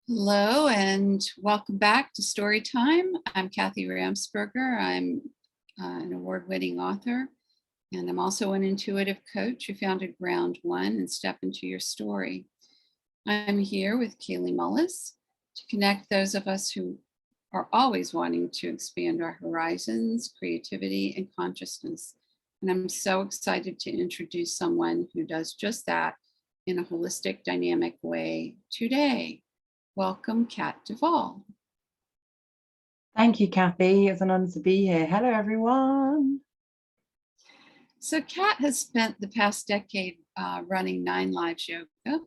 Hello and welcome back to Story Time. I'm Kathy Ramsperger. I'm an award-winning author, and I'm also an intuitive coach who founded Ground One and Step Into Your Story. I'm here with Kaylee Mullis to connect those of us who are always wanting to expand our horizons, creativity, and consciousness. And I'm so excited to introduce someone who does just that in a holistic, dynamic way today. Welcome, Cat Duval. Thank you, Kathy. It's an honor to be here. Hello, everyone. So Cat has spent the past decade running 9 Lives Yoga,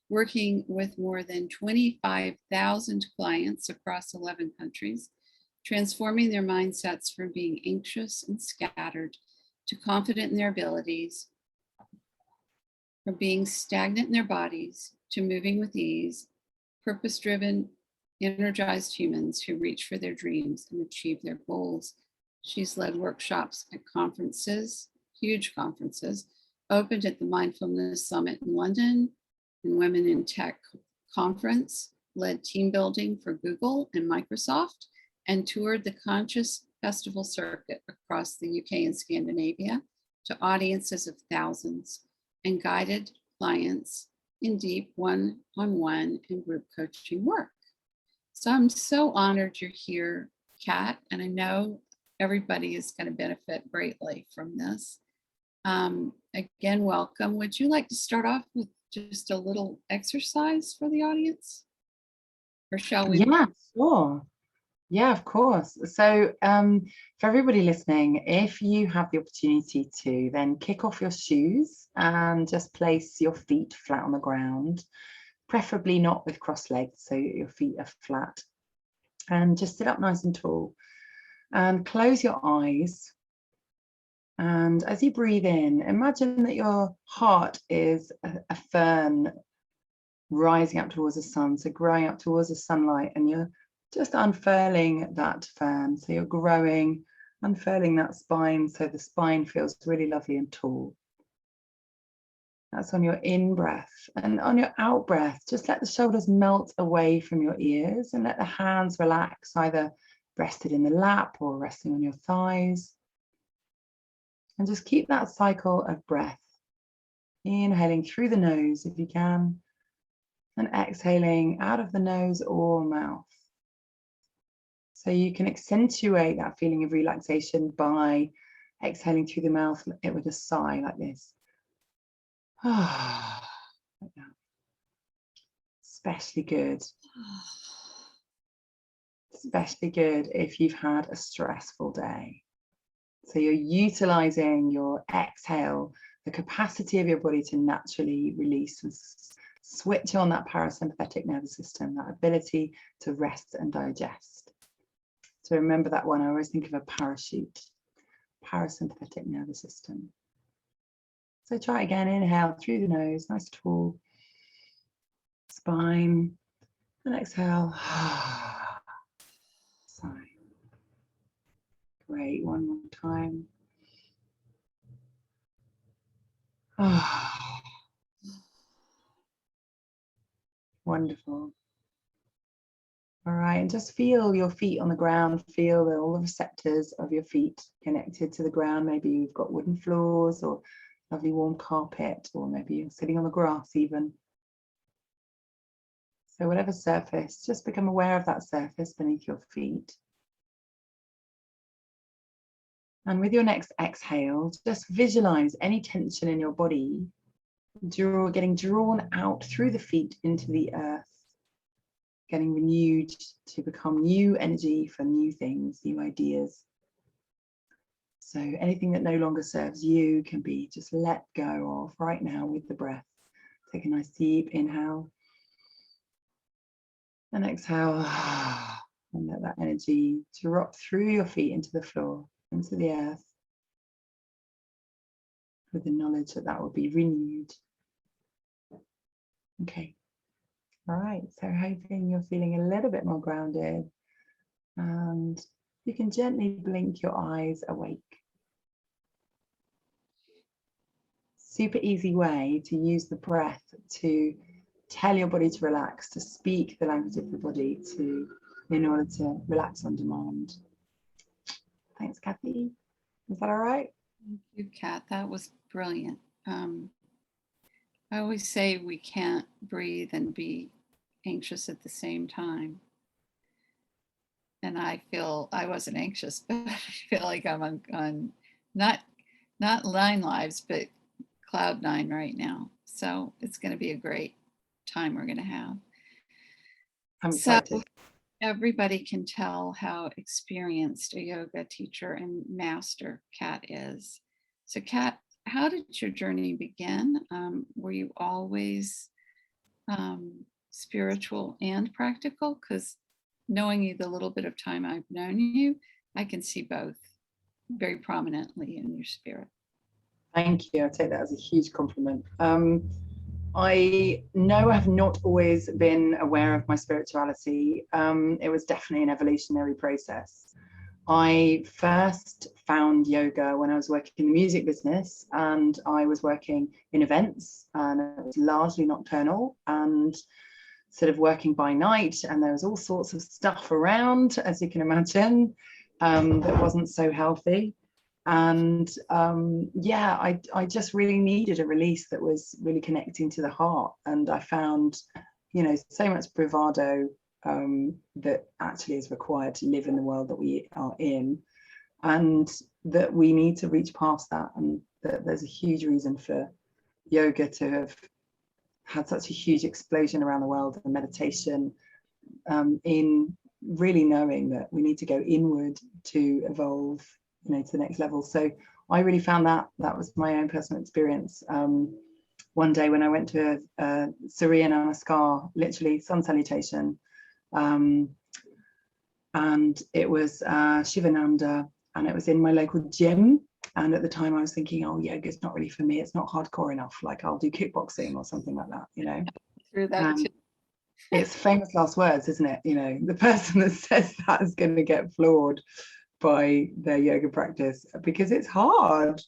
working with more than 25,000 clients across 11 countries, transforming their mindsets from being anxious and scattered to confident in their abilities, from being stagnant in their bodies to moving with ease, purpose-driven, energized humans who reach for their dreams and achieve their goals. She's led workshops at conferences, huge conferences, opened at the Mindfulness Summit in London and Women in Tech conference, led team building for Google and Microsoft, and toured the Conscious Festival circuit across the UK and Scandinavia to audiences of thousands, and guided clients in deep one-on-one and group coaching work. So I'm so honored you're here, Cat, and I know everybody is going to benefit greatly from this. Again, welcome. Would you like to start off with just a little exercise for the audience? Or shall we? Yeah, sure. Yeah, of course. So for everybody listening, if you have the opportunity to, then kick off your shoes and just place your feet flat on the ground, preferably not with crossed legs, so your feet are flat. And just sit up nice and tall and close your eyes. And as you breathe in, imagine that your heart is a fern rising up towards the sun, so growing up towards the sunlight, and you're just unfurling that fern. So you're growing, unfurling that spine, so the spine feels really lovely and tall. That's on your in-breath. And on your out-breath, just let the shoulders melt away from your ears and let the hands relax, either rested in the lap or resting on your thighs. And just keep that cycle of breath. Inhaling through the nose if you can, and exhaling out of the nose or mouth. So you can accentuate that feeling of relaxation by exhaling through the mouth with a sigh like this. Like that. Especially good. Especially good if you've had a stressful day. So you're utilizing your exhale, the capacity of your body to naturally release and switch on that parasympathetic nervous system, that ability to rest and digest. So remember that one. I always think of a parachute, parasympathetic nervous system. So try again, inhale through the nose, nice tall spine, and exhale, sigh. Great, one more time. Wonderful. All right, and just feel your feet on the ground, feel all the receptors of your feet connected to the ground. Maybe you've got wooden floors or lovely warm carpet, or maybe you're sitting on the grass even. So whatever surface, just become aware of that surface beneath your feet. And with your next exhale, just visualize any tension in your body getting drawn out through the feet into the earth, getting renewed to become new energy for new things, new ideas. So anything that no longer serves you can be just let go of right now with the breath. Take a nice deep inhale and exhale, and let that energy drop through your feet into the floor, into the earth, with the knowledge that that will be renewed. Okay. All right, so hoping you're feeling a little bit more grounded, and you can gently blink your eyes awake. Super easy way to use the breath to tell your body to relax, to speak the language of your body in order to relax on demand. Thanks, Kathy. Is that all right? Thank you, Kat. That was brilliant. I always say we can't breathe and be anxious at the same time. And I feel I wasn't anxious, but I feel like I'm on not 9 lives, but cloud 9 right now. So it's going to be a great time we're going to have. I'm excited. So everybody can tell how experienced a yoga teacher and master Cat is. So Cat, how did your journey begin? Were you always spiritual and practical? Because knowing you the little bit of time I've known you, I can see both very prominently in your spirit. Thank you. I take that as a huge compliment. I know I've not always been aware of my spirituality. It was definitely an evolutionary process. I first found yoga when I was working in the music business, and I was working in events, and it was largely nocturnal and sort of working by night, and there was all sorts of stuff around, as you can imagine, that wasn't so healthy. And yeah, I just really needed a release that was really connecting to the heart. And I found, you know, so much bravado that actually is required to live in the world that we are in, and that we need to reach past that, and that there's a huge reason for yoga to have had such a huge explosion around the world, and meditation, in really knowing that we need to go inward to evolve, you know, to the next level. So I really found that was my own personal experience. One day when I went to a Surya Namaskar, literally sun salutation, and it was Shivananda, and it was in my local gym. And at the time I was thinking, oh, yoga's not really for me, it's not hardcore enough, like I'll do kickboxing or something like that, you know. Through that too. It's famous last words, isn't it? You know, the person that says that is going to get floored by their yoga practice, because it's hard,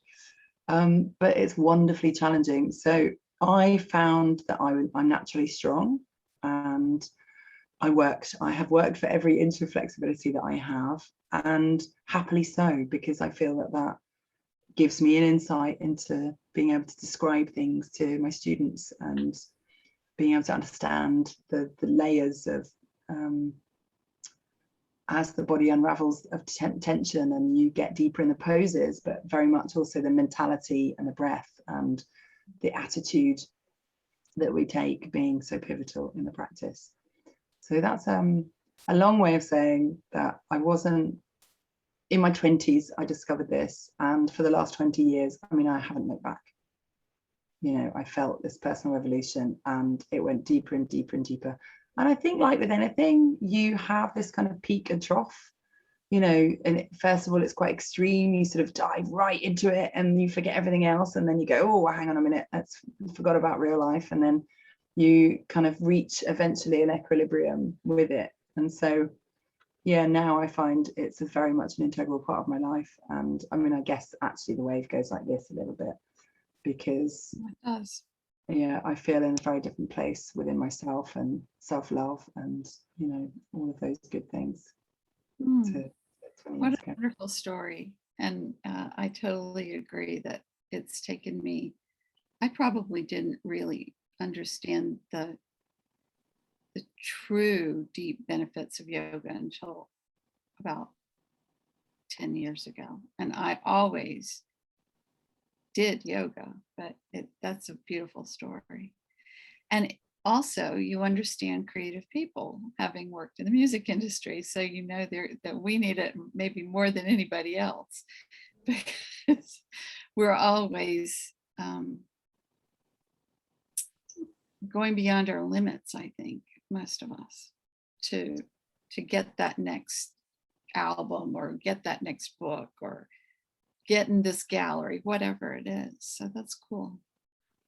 but it's wonderfully challenging. So I found that I'm naturally strong, and I have worked for every inch of flexibility that I have, and happily so, because I feel that gives me an insight into being able to describe things to my students, and being able to understand the layers of as the body unravels of tension, and you get deeper in the poses, but very much also the mentality and the breath and the attitude that we take being so pivotal in the practice. So that's a long way of saying that I wasn't, in my 20s, I discovered this, and for the last 20 years, I mean, I haven't looked back. You know, I felt this personal evolution, and it went deeper and deeper and deeper. And I think, like with anything, you have this kind of peak and trough, you know, and first of all, it's quite extreme. You sort of dive right into it and you forget everything else. And then you go, oh, hang on a minute, let's forgot about real life. And then you kind of reach eventually an equilibrium with it. And so, yeah, now I find it's very much an integral part of my life. And I mean, I guess actually the wave goes like this a little bit, because It does. Yeah, I feel in a very different place within myself, and self-love, and, you know, all of those good things. What a wonderful story. And I totally agree that it's taken me, I probably didn't really understand the true deep benefits of yoga until about 10 years ago. And I always did yoga, but that's a beautiful story. And also, you understand creative people, having worked in the music industry, so you know that we need it maybe more than anybody else, because we're always going beyond our limits, I think, most of us, to get that next album, or get that next book, or get in this gallery, whatever it is. So that's cool.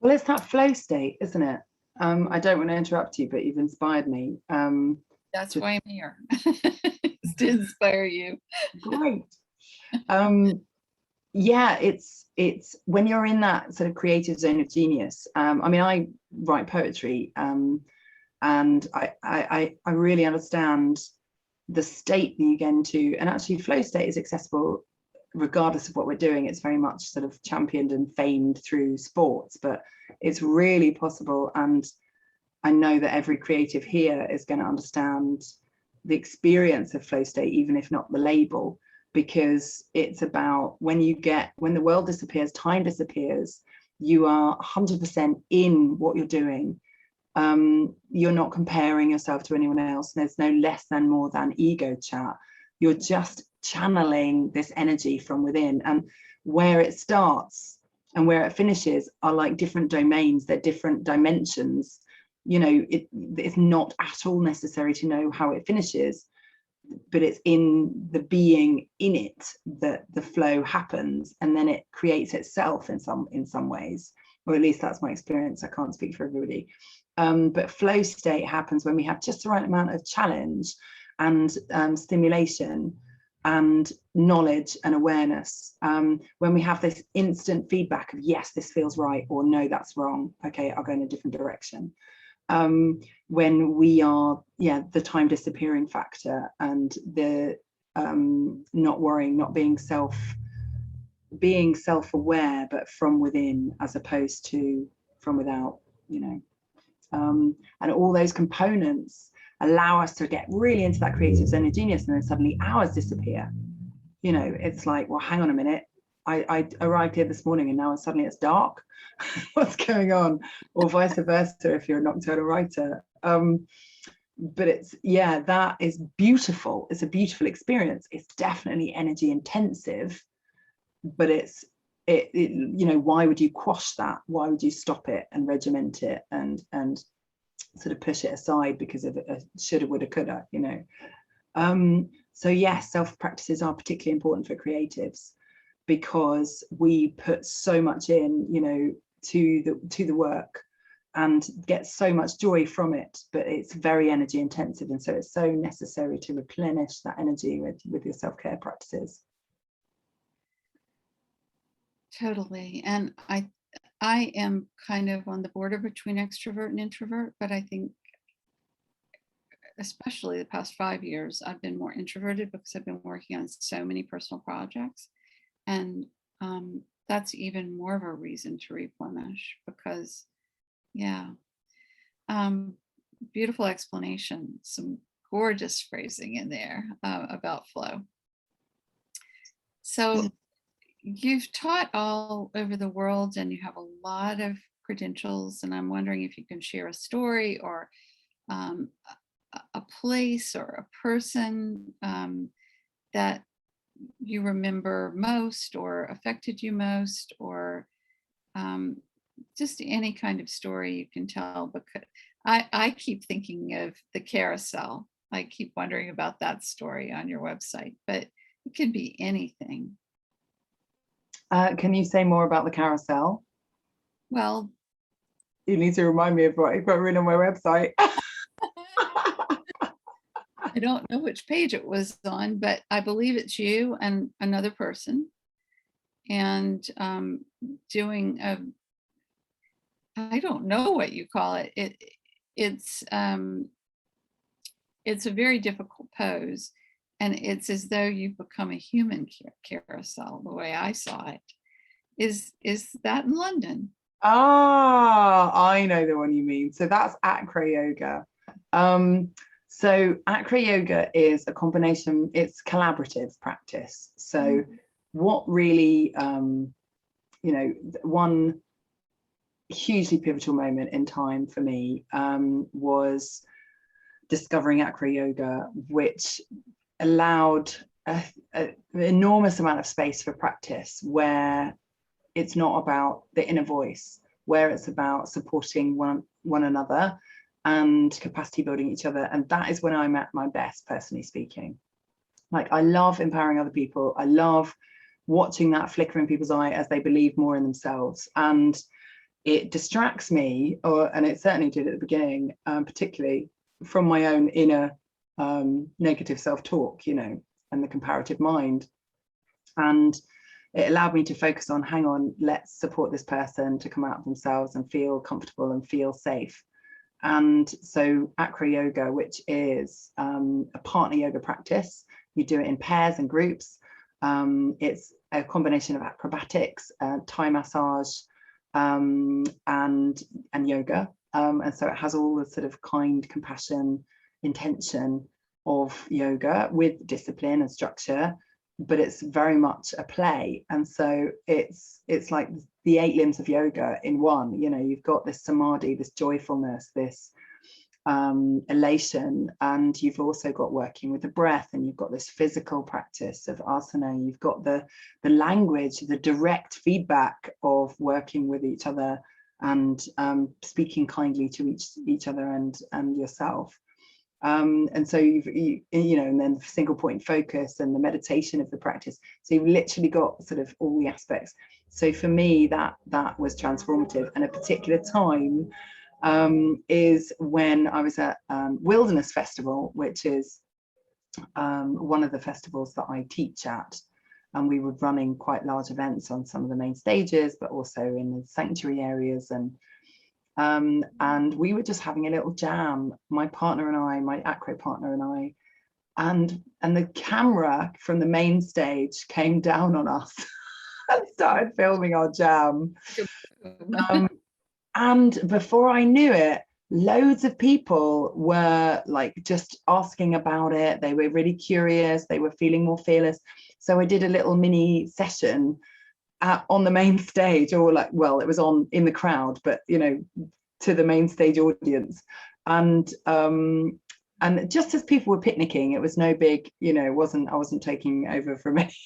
Well, it's that flow state, isn't it? I don't want to interrupt you, but you've inspired me. That's why I'm here, is to inspire you. Great. Yeah, it's when you're in that sort of creative zone of genius. I mean, I write poetry, And I really understand the state that you get into. And actually flow state is accessible regardless of what we're doing. It's very much sort of championed and famed through sports, but it's really possible. And I know that every creative here is going to understand the experience of flow state, even if not the label, because it's about when the world disappears, time disappears, you are 100% in what you're doing. You're not comparing yourself to anyone else. There's no less than, more than ego chat. You're just channeling this energy from within, and where it starts and where it finishes are like different domains. They're different dimensions. You know, it's not at all necessary to know how it finishes, but it's in the being in it that the flow happens, and then it creates itself in some ways, or at least that's my experience. I can't speak for everybody. But flow state happens when we have just the right amount of challenge and stimulation and knowledge and awareness. When we have this instant feedback of, yes, this feels right, or no, that's wrong. Okay, I'll go in a different direction. When we are, the time disappearing factor and the not worrying, not being self-aware, but from within as opposed to from without, you know. And all those components allow us to get really into that creative zone of genius, and then suddenly hours disappear. You know, it's like, well, hang on a minute, I arrived here this morning and now suddenly it's dark. What's going on? Or vice versa if you're a nocturnal writer. But it's, that is beautiful. It's a beautiful experience. It's definitely energy intensive, but you know, why would you quash that? Why would you stop it and regiment it and sort of push it aside because of a shoulda, woulda, coulda, you know? So yes, self practices are particularly important for creatives because we put so much in, you know, to the work and get so much joy from it, but it's very energy intensive, and so it's so necessary to replenish that energy with your self-care practices. Totally. And I am kind of on the border between extrovert and introvert, but I think especially the past 5 years, I've been more introverted because I've been working on so many personal projects. And that's even more of a reason to replenish because, beautiful explanation, some gorgeous phrasing in there about flow. So you've taught all over the world and you have a lot of credentials, and I'm wondering if you can share a story or a place or a person that you remember most or affected you most, or just any kind of story you can tell, because I keep thinking of the Carousel. I keep wondering about that story on your website, but it could be anything. Can you say more about the Carousel? Well, you need to remind me of what you've got written on my website. I don't know which page it was on, but I believe it's you and another person, and doing I don't know what you call it. It's a very difficult pose, and it's as though you've become a human carousel, the way I saw it. Is that in London? Ah, I know the one you mean. So that's acro yoga. So acro yoga is a combination, it's collaborative practice. So what really, you know, one hugely pivotal moment in time for me was discovering acro yoga, which allowed an enormous amount of space for practice where it's not about the inner voice, where it's about supporting one another and capacity building each other. And that is when I'm at my best, personally speaking. Like, I love empowering other people. I love watching that flicker in people's eye as they believe more in themselves. And it distracts me, and it certainly did at the beginning, particularly from my own inner negative self-talk, you know, and the comparative mind. And it allowed me to focus on, hang on, let's support this person to come out of themselves and feel comfortable and feel safe. And so acro yoga, which is a partner yoga practice, you do it in pairs and groups. It's a combination of acrobatics, Thai massage, and yoga. And so it has all the sort of kind, compassion, intention of yoga with discipline and structure, but it's very much a play. And so it's like the 8 limbs of yoga in one. You know, you've got this samadhi, this joyfulness, this elation, and you've also got working with the breath, and you've got this physical practice of asana, you've got the language, the direct feedback of working with each other and speaking kindly to each other and yourself. And so you know, and then single point focus and the meditation of the practice. So you've literally got sort of all the aspects. So for me, that was transformative. And a particular time is when I was at Wilderness Festival, which is one of the festivals that I teach at. And we were running quite large events on some of the main stages, but also in the sanctuary areas. And we were just having a little jam, my partner and I, my acro partner and I, and the camera from the main stage came down on us and started filming our jam. And before I knew it, loads of people were like just asking about it. They were really curious. They were feeling more fearless. So I did a little mini session on the main stage, or like, well, it was on in the crowd, but you know, to the main stage audience. And just as people were picnicking, it was no big, you know, I wasn't taking over from any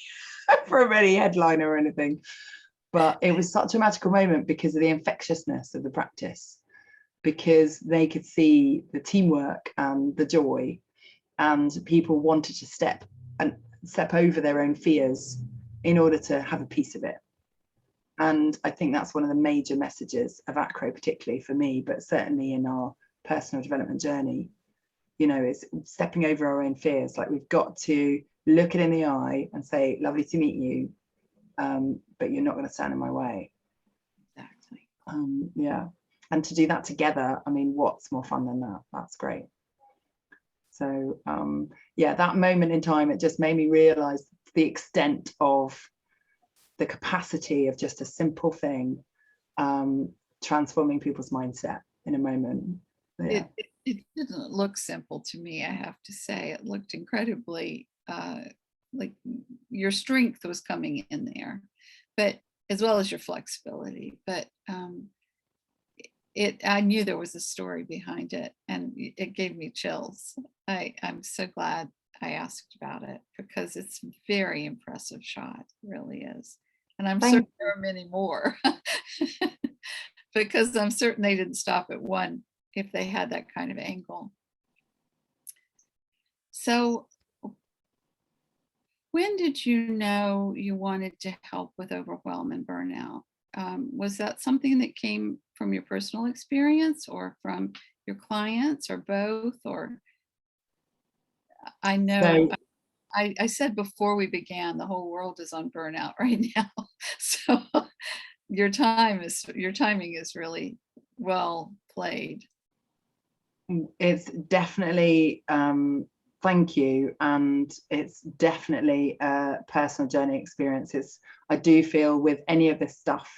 from any headliner or anything. But it was such a magical moment because of the infectiousness of the practice, because they could see the teamwork and the joy, and people wanted to step over their own fears in order to have a piece of it. And I think that's one of the major messages of acro, particularly for me, but certainly in our personal development journey, you know, is stepping over our own fears. Like, we've got to look it in the eye and say, lovely to meet you, but you're not going to stand in my way. Exactly. Yeah. And to do that together, I mean, what's more fun than that? That's great. So yeah, that moment in time, it just made me realize the extent of the capacity of just a simple thing transforming people's mindset in a moment. Yeah. It didn't look simple to me, I have to say. It looked incredibly like your strength was coming in there, but as well as your flexibility. But I knew there was a story behind it, and it gave me chills. I'm so glad I asked about it, because it's a very impressive shot, it really is. And I'm certain there are many more, because I'm certain they didn't stop at one if they had that kind of angle. So when did you know you wanted to help with overwhelm and burnout? Was that something that came from your personal experience, or from your clients, or both? Or I know I said before we began, the whole world is on burnout right now. So your timing is really well played. It's definitely thank you, and it's definitely a personal journey experience. I do feel with any of this stuff,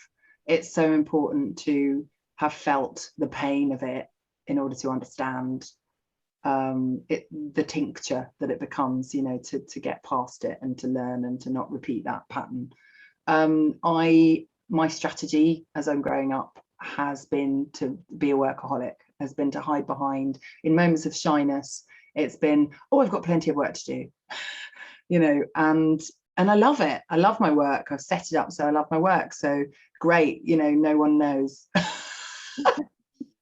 it's so important to have felt the pain of it in order to understand the tincture that it becomes, you know, to get past it and to learn and to not repeat that pattern. My strategy as I'm growing up has been to be a workaholic, has been to hide behind, in moments of shyness, it's been, oh, I've got plenty of work to do, you know, and I love it. I love my work. I've set it up so I love my work. So great, you know, no one knows,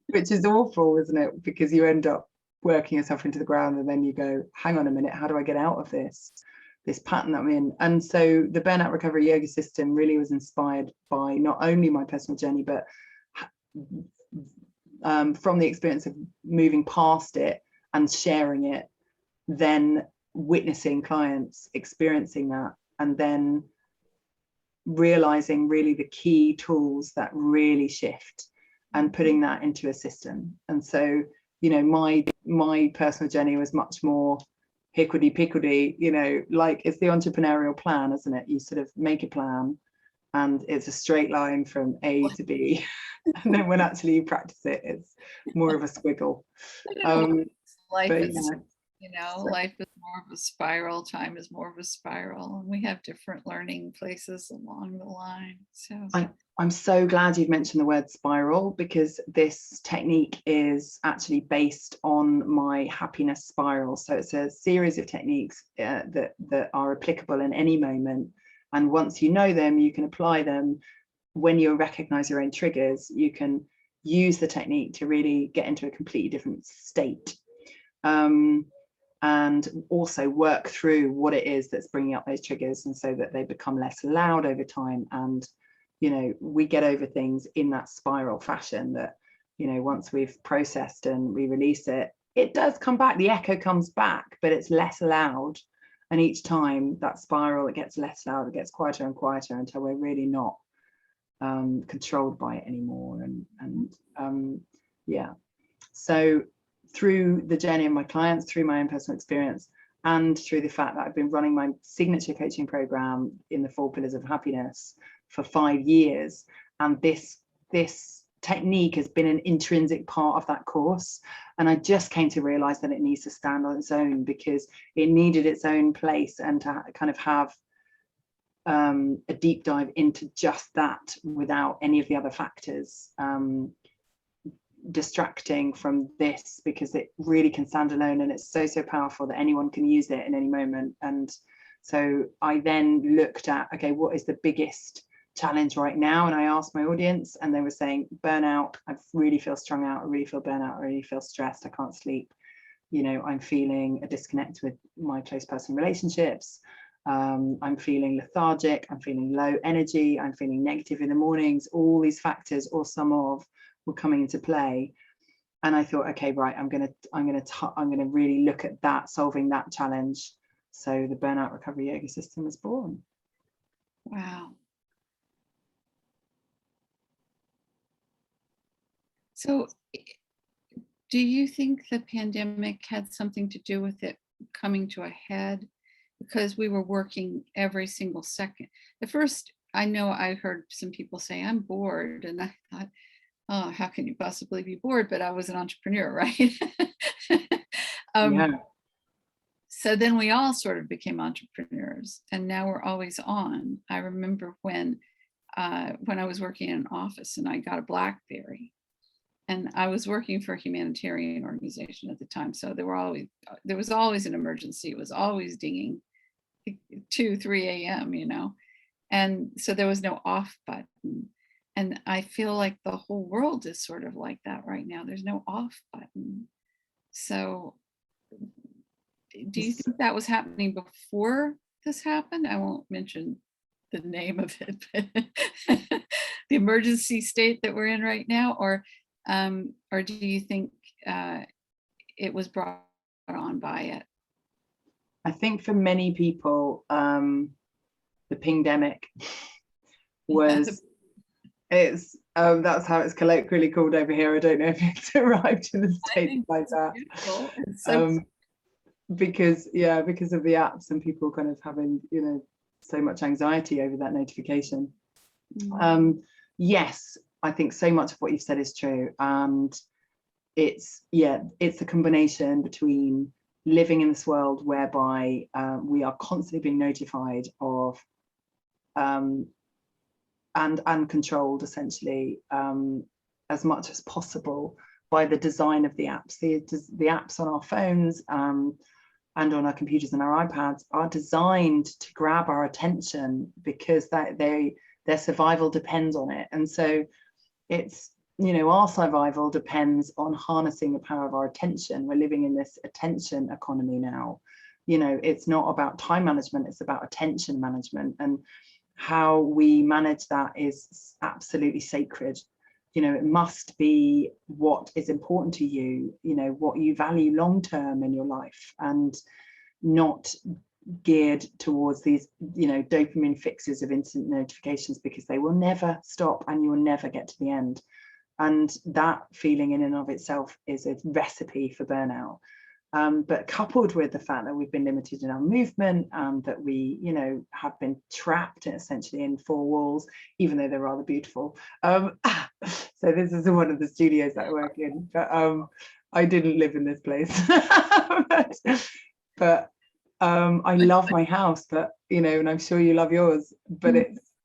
which is awful, isn't it? Because you end up working yourself into the ground, and then you go, hang on a minute, how do I get out of this pattern that I'm in? And so the Burnout Recovery Yoga System really was inspired by not only my personal journey, but from the experience of moving past it and sharing it, then witnessing clients experiencing that, and then realizing really the key tools that really shift, and putting that into a system. And so you know, my personal journey was much more hickledy pickledy, you know, like it's the entrepreneurial plan, isn't it? You sort of make a plan and it's a straight line from A to B. And then when actually you practice it, it's more of a squiggle. Life But is, yeah, so life is more of a spiral. Time is more of a spiral, and we have different learning places along the line. So I'm so glad you've mentioned the word spiral, because this technique is actually based on my happiness spiral. So it's a series of techniques that are applicable in any moment. And once you know them, you can apply them. When you recognize your own triggers, you can use the technique to really get into a completely different state. And also work through what it is that's bringing up those triggers, and so that they become less loud over time. And you know, we get over things in that spiral fashion that, you know, once we've processed and we release it, it does come back, the echo comes back, but it's less loud. And each time that spiral, it gets less loud, it gets quieter and quieter until we're really not controlled by it anymore. And yeah, so through the journey of my clients, through my own personal experience, and through the fact that I've been running my signature coaching program in the 4 pillars of happiness for 5 years, and this technique has been an intrinsic part of that course, and I just came to realize that it needs to stand on its own, because it needed its own place, and to kind of have a deep dive into just that without any of the other factors distracting from this, because it really can stand alone, and it's so powerful that anyone can use it in any moment. And so I then looked at, okay, what is the biggest challenge right now? And I asked my audience, and they were saying burnout. I really feel strung out, I really feel burnout, I really feel stressed, I can't sleep, you know, I'm feeling a disconnect with my close personal relationships, I'm feeling lethargic, I'm feeling low energy, I'm feeling negative in the mornings. All these factors, or some of, were coming into play. And I thought, okay, right, I'm gonna really look at that, solving that challenge. So the Burnout Recovery Yoga System was born. wow. So do you think the pandemic had something to do with it coming to a head? Because we were working every single second. At first, I know I heard some people say, I'm bored. And I thought, oh, how can you possibly be bored? But I was an entrepreneur, right? Yeah. So then we all sort of became entrepreneurs, and now we're always on. I remember when I was working in an office and I got a BlackBerry, and I was working for a humanitarian organization at the time. So there was always an emergency. It was always dinging 2, 3 a.m., you know, and so there was no off button. And I feel like the whole world is sort of like that right now. There's no off button. So do you think that was happening before this happened? I won't mention the name of it, but the emergency state that we're in right now, or do you think it was brought on by it? I think for many people, the pingdemic was, it's that's how it's colloquially called over here. I don't know if it's arrived in the States like that. Because of the apps and people kind of having, you know, so much anxiety over that notification. Yes, I think so much of what you've said is true, and it's a combination between living in this world whereby we are constantly being notified of and controlled, essentially, as much as possible by the design of the apps. The apps on our phones and on our computers and our iPads are designed to grab our attention, because their survival depends on it. And so it's, you know, our survival depends on harnessing the power of our attention. We're living in this attention economy now. You know, it's not about time management, it's about attention management, and how we manage that is absolutely sacred. You know, it must be what is important to you, you know, what you value long term in your life, and not geared towards these, you know, dopamine fixes of instant notifications, because they will never stop and you will never get to the end. And that feeling in and of itself is a recipe for burnout. But coupled with the fact that we've been limited in our movement and that we, have been trapped essentially in four walls, even though they're rather beautiful. So this is one of the studios that I work in, but I didn't live in this place. but I love my house, but, and I'm sure you love yours, but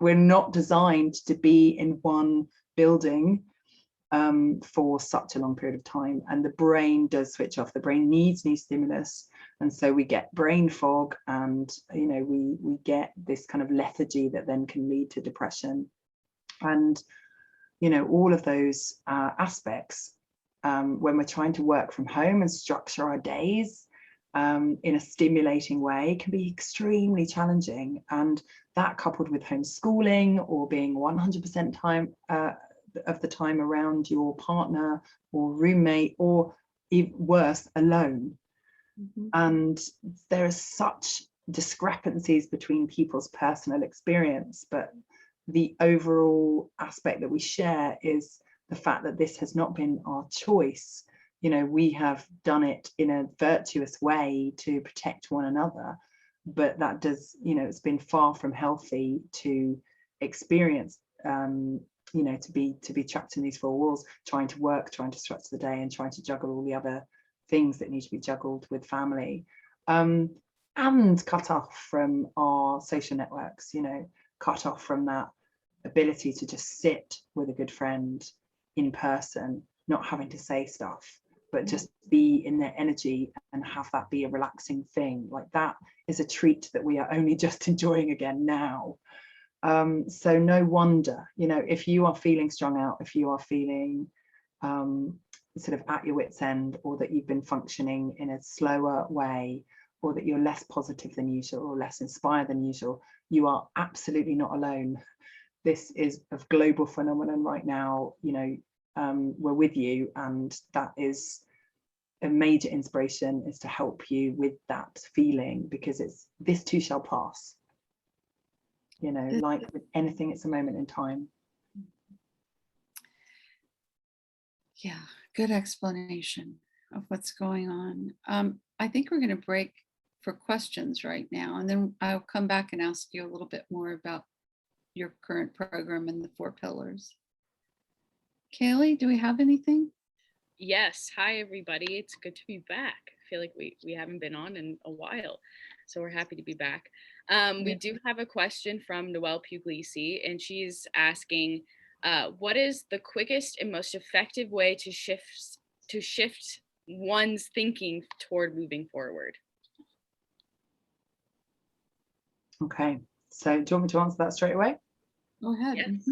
we're not designed to be in one building for such a long period of time, and the brain does switch off. The brain needs new stimulus, and so we get brain fog, and we get this kind of lethargy that then can lead to depression, and all of those aspects when we're trying to work from home and structure our days in a stimulating way can be extremely challenging. And that, coupled with homeschooling or being 100% time of the time around your partner or roommate, or even worse, alone. And there are such discrepancies between people's personal experience, but the overall aspect that we share is the fact that this has not been our choice. We have done it in a virtuous way to protect one another, but that does, it's been far from healthy to experience to be trapped in these four walls, trying to work, trying to structure the day, and trying to juggle all the other things that need to be juggled with family, and cut off from our social networks, cut off from that ability to just sit with a good friend in person, not having to say stuff, but just be in their energy and have that be a relaxing thing. Like, that is a treat that we are only just enjoying again now. So no wonder, if you are feeling strung out, if you are feeling sort of at your wit's end, or that you've been functioning in a slower way, or that you're less positive than usual or less inspired than usual, you are absolutely not alone. This is a global phenomenon right now. We're with you, and that is a major inspiration, is to help you with that feeling, because this too shall pass. Like with anything, it's a moment in time. Yeah, good explanation of what's going on. I think we're going to break for questions right now, and then I'll come back and ask you a little bit more about your current program and the 4 pillars. Kaylee, do we have anything? Yes. Hi, everybody. It's good to be back. I feel like we haven't been on in a while, so we're happy to be back. We do have a question from Noelle Puglisi, and she's asking, what is the quickest and most effective way to shift one's thinking toward moving forward? Okay, so do you want me to answer that straight away? Go ahead. Yes.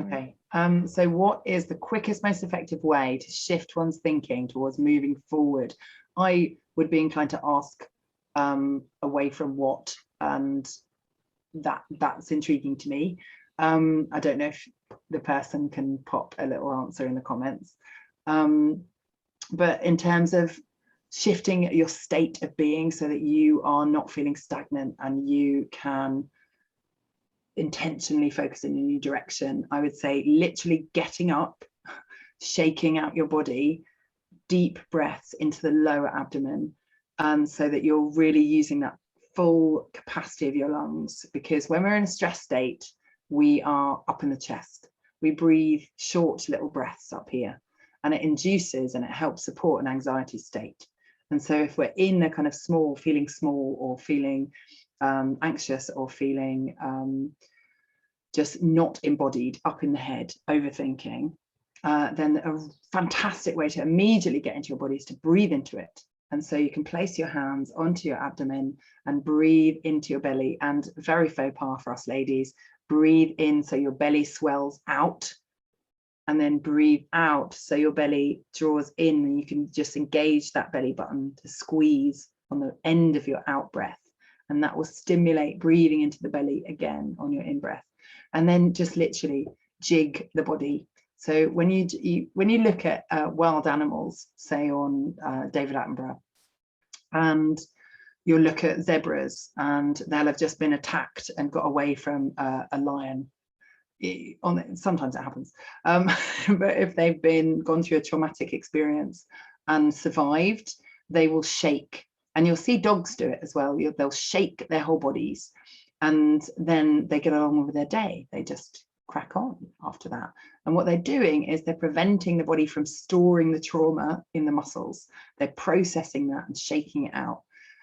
Okay, so what is the quickest, most effective way to shift one's thinking towards moving forward? I would be inclined to ask away from what, and that's intriguing to me. I don't know if the person can pop a little answer in the comments, but in terms of shifting your state of being so that you are not feeling stagnant and you can intentionally focus in a new direction, I would say literally getting up, shaking out your body, deep breaths into the lower abdomen, so that you're really using that full capacity of your lungs. Because when we're in a stress state, we are up in the chest. We breathe short little breaths up here, and it induces and it helps support an anxiety state. And so if we're in a kind of feeling small, or feeling anxious, or feeling just not embodied, up in the head, overthinking, then a fantastic way to immediately get into your body is to breathe into it. And so you can place your hands onto your abdomen and breathe into your belly. And very faux pas for us ladies, breathe in so your belly swells out, and then breathe out so your belly draws in, and you can just engage that belly button to squeeze on the end of your out breath, and that will stimulate breathing into the belly again on your in breath. And then just literally jig the body. So when you look at wild animals, say on David Attenborough, and you'll look at zebras, and they'll have just been attacked and got away from a lion, sometimes it happens, but if they've gone through a traumatic experience and survived, they will shake. And you'll see dogs do it as well. They'll shake their whole bodies, and then they get along with their day. They just crack on after that. And what they're doing is they're preventing the body from storing the trauma in the muscles. They're processing that and shaking it out.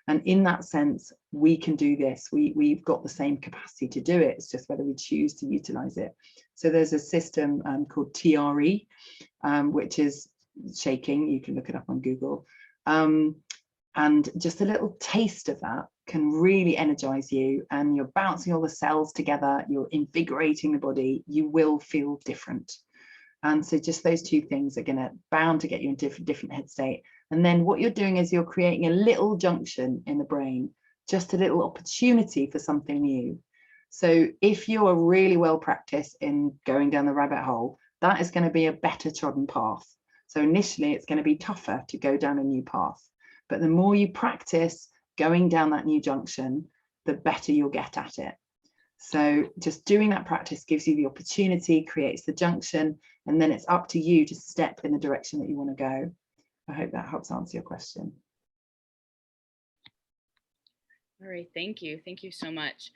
And in that sense, we can do this. We've got the same capacity to do it. It's just whether we choose to utilize it. So there's a system called TRE, which is shaking. You can look it up on Google. And just a little taste of that can really energize you, and you're bouncing all the cells together, you're invigorating the body, you will feel different. And so just those two things are bound to get you in different head state. And then what you're doing is you're creating a little junction in the brain, just a little opportunity for something new. So if you're really well practiced in going down the rabbit hole, that is going to be a better trodden path. So initially it's going to be tougher to go down a new path. But the more you practice going down that new junction, the better you'll get at it. So just doing that practice gives you the opportunity, creates the junction, and then it's up to you to step in the direction that you want to go. I hope that helps answer your question. All right, thank you. Thank you so much.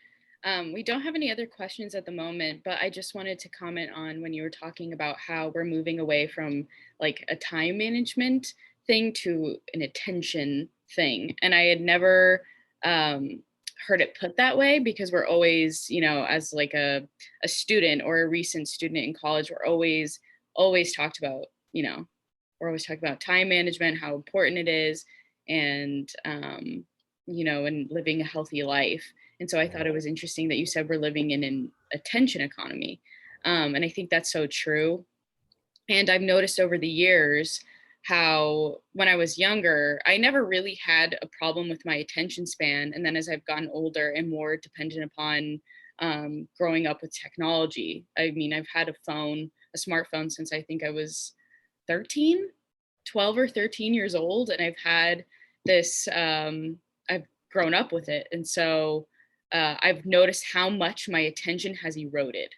We don't have any other questions at the moment, but I just wanted to comment on when you were talking about how we're moving away from like a time management thing to an attention thing. And I had never heard it put that way, because we're always, you know, as like a student or a recent student in college, we're always talked about, you know, we're always talking about time management, how important it is, and, you know, and living a healthy life. And so I thought it was interesting that you said we're living in an attention economy. And I think that's so true. And I've noticed over the years how when I was younger, I never really had a problem with my attention span. And then as I've gotten older and more dependent upon growing up with technology, I mean, I've had a smartphone since I think I was 12 or 13 years old. And I've had this, I've grown up with it. And so I've noticed how much my attention has eroded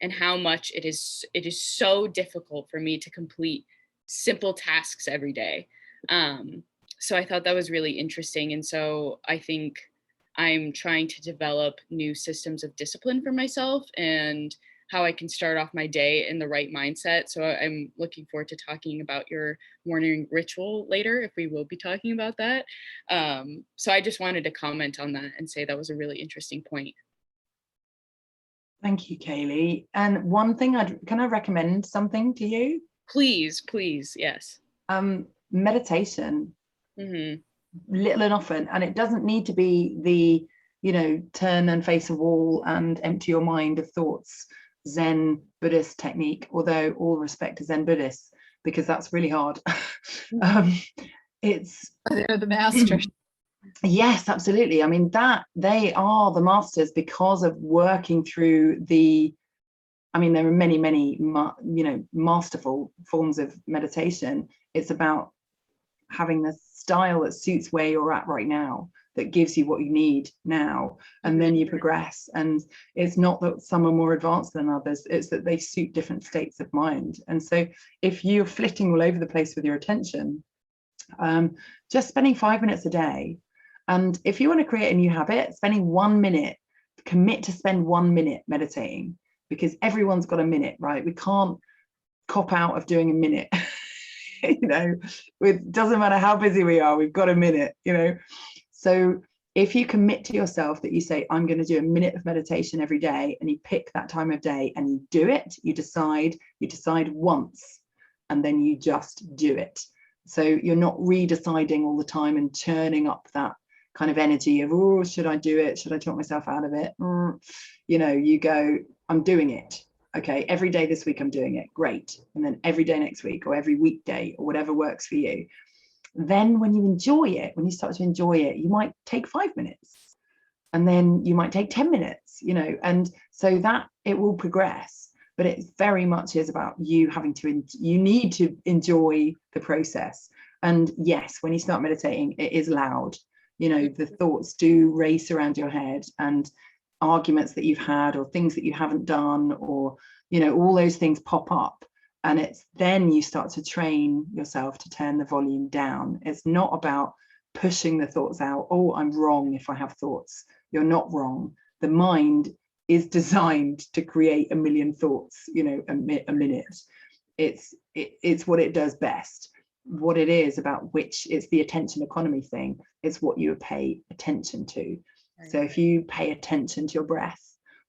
and how much it is so difficult for me to complete simple tasks every day. So I thought that was really interesting. And so I think I'm trying to develop new systems of discipline for myself and how I can start off my day in the right mindset. So I'm looking forward to talking about your morning ritual later, if we will be talking about that. So I just wanted to comment on that and say that was a really interesting point. Thank you, Kaylee. And one thing, can I recommend something to you? Please, yes. Meditation, Mm-hmm. little and often, and it doesn't need to be the, you know, turn and face a wall and empty your mind of thoughts, Zen Buddhist technique, although all respect to Zen Buddhists, because that's really hard. They're the masters. Yes, absolutely. I mean, that they are the masters because of working through I mean, there are many, you know, masterful forms of meditation. It's about having the style that suits where you're at right now, that gives you what you need now, and then you progress. And it's not that some are more advanced than others, it's that they suit different states of mind. And so if you're flitting all over the place with your attention, just spending 5 minutes a day, and if you want to create a new habit, spending 1 minute, commit to spend 1 minute meditating, because everyone's got a minute, right? We can't cop out of doing a minute. You know, it doesn't matter how busy we are, we've got a minute, you know. So if you commit to yourself that you say, I'm going to do a minute of meditation every day, and you pick that time of day and you do it, you decide once, and then you just do it. So you're not redeciding all the time and churning up that kind of energy of, oh, should I do it? Should I talk myself out of it? You know, you go, I'm doing it. Okay, every day this week I'm doing it. Great. And then every day next week, or every weekday, or whatever works for you. Then when you enjoy it, when you start to enjoy it, you might take 5 minutes, and then you might take 10 minutes, you know, and so that it will progress. But it very much is about you you need to enjoy the process. And yes, when you start meditating, it is loud. You know, the thoughts do race around your head, and arguments that you've had or things that you haven't done, or, you know, all those things pop up. And it's then you start to train yourself to turn the volume down. It's not about pushing the thoughts out. Oh, I'm wrong if I have thoughts. You're not wrong. The mind is designed to create a million thoughts, you know, a minute. It's what it does best. What it is about, which it's the attention economy thing. It's what you pay attention to. Right. So if you pay attention to your breath,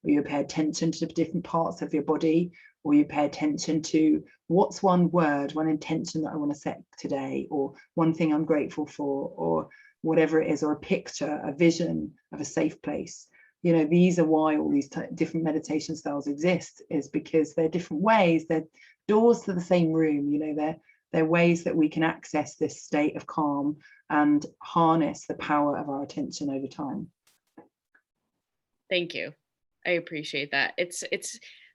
or you pay attention to different parts of your body, or you pay attention to what's one word, one intention that I want to set today, or one thing I'm grateful for, or whatever it is, or a picture, a vision of a safe place. You know, these are why all these different meditation styles exist, is because they're different ways, they're doors to the same room. You know, they're ways that we can access this state of calm and harness the power of our attention over time. Thank you. I appreciate that. It's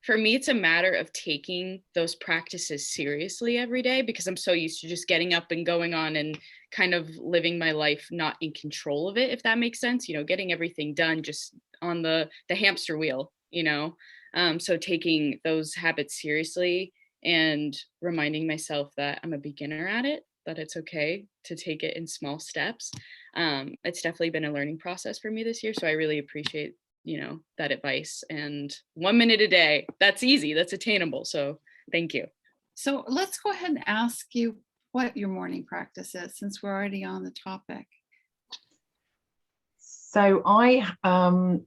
for me, it's a matter of taking those practices seriously every day, because I'm so used to just getting up and going on and kind of living my life not in control of it, if that makes sense, you know, getting everything done just on the hamster wheel, you know. So taking those habits seriously and reminding myself that I'm a beginner at it, that it's okay to take it in small steps. It's definitely been a learning process for me this year. So I really appreciate, you know, that advice. And 1 minute a day, that's easy, that's attainable. So thank you. So let's go ahead and ask you what your morning practice is, since we're already on the topic. So I, a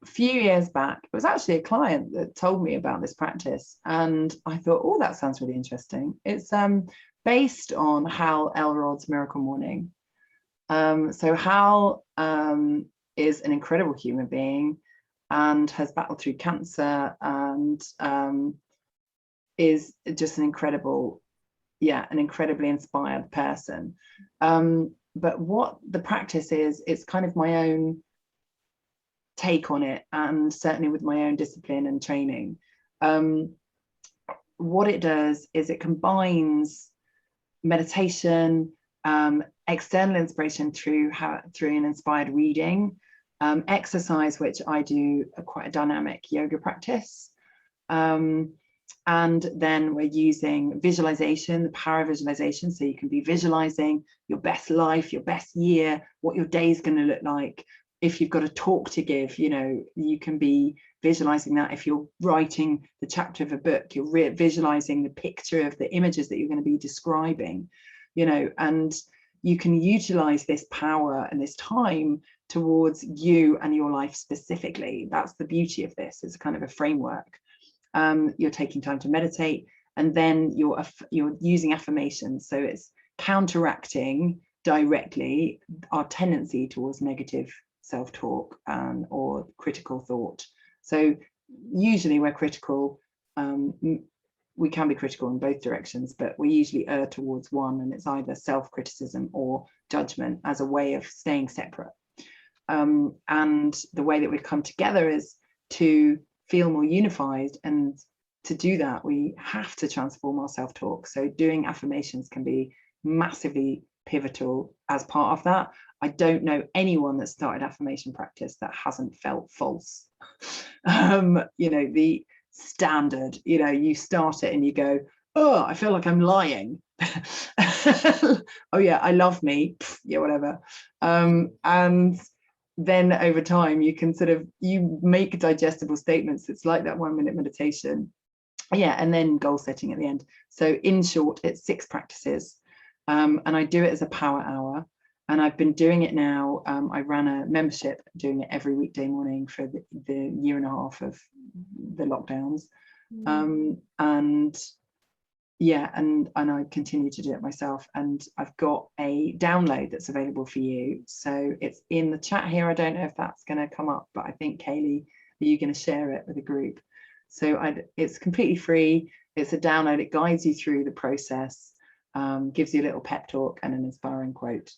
few years back, it was actually a client that told me about this practice, and I thought, oh, that sounds really interesting. It's based on Hal Elrod's Miracle Morning. So Hal is an incredible human being and has battled through cancer, and is just an incredibly inspired person. But what the practice is, it's kind of my own take on it, and certainly with my own discipline and training. What it does is it combines meditation, external inspiration through an inspired reading, exercise, which I do quite a dynamic yoga practice, and then we're using visualization, the power of visualization. So you can be visualizing your best life, your best year, what your day is going to look like. If you've got a talk to give, you know, you can be visualizing that. If you're writing the chapter of a book, you're visualizing the picture of the images that you're going to be describing, you know, and you can utilize this power and this time towards you and your life specifically. That's the beauty of this. It's kind of a framework. You're taking time to meditate, and then you're using affirmations. So it's counteracting directly our tendency towards negative self-talk or critical thought. So usually we're critical, we can be critical in both directions, but we usually err towards one, and it's either self-criticism or judgment as a way of staying separate. And the way that we've come together is to feel more unified, and to do that we have to transform our self-talk. So doing affirmations can be massively pivotal as part of that. I don't know anyone that started affirmation practice that hasn't felt false. You know, the standard, you know, you start it and you go, oh, I feel like I'm lying. Oh yeah, I love me. Yeah, whatever. And then over time you can you make digestible statements. It's like that 1 minute meditation. Yeah, and then goal setting at the end. So in short, it's 6 practices, and I do it as a power hour. And I've been doing it now. I ran a membership doing it every weekday morning for the year and a half of the lockdowns. And yeah, and I continue to do it myself. And I've got a download that's available for you. So it's in the chat here. I don't know if that's going to come up, but I think, Kaylee, are you going to share it with the group? So it's completely free. It's a download. It guides you through the process, gives you a little pep talk and an inspiring quote.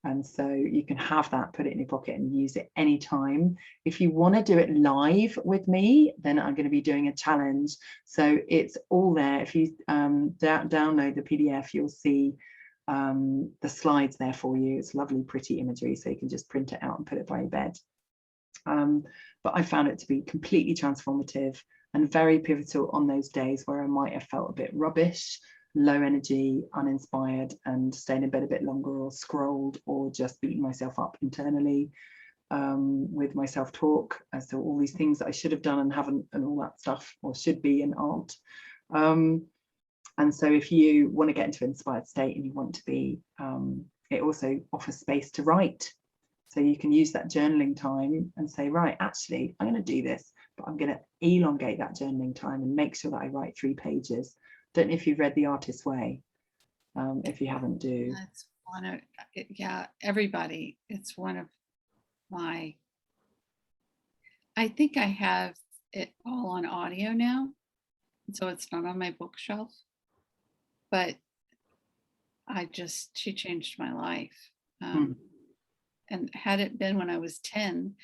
And so you can have that, put it in your pocket and use it anytime. If you want to do it live with me, then I'm going to be doing a challenge. So it's all there. If you download the PDF, you'll see the slides there for you. It's lovely, pretty imagery. So you can just print it out and put it by your bed. But I found it to be completely transformative and very pivotal on those days where I might have felt a bit rubbish, low energy, uninspired, and staying in bed a bit longer, or scrolled, or just beating myself up internally with my self-talk as to all these things that I should have done and haven't, and all that stuff, or should be and aren't. And so if you want to get into an inspired state and you want to be, it also offers space to write. So you can use that journaling time and say, right, actually, I'm going to do this, but I'm going to elongate that journaling time and make sure that I write 3 pages. Don't know if you've read The Artist's Way. If you haven't, do. That's one of, yeah, everybody. It's one of my, I think I have it all on audio now, so it's not on my bookshelf, but she changed my life. And had it been when I was 10,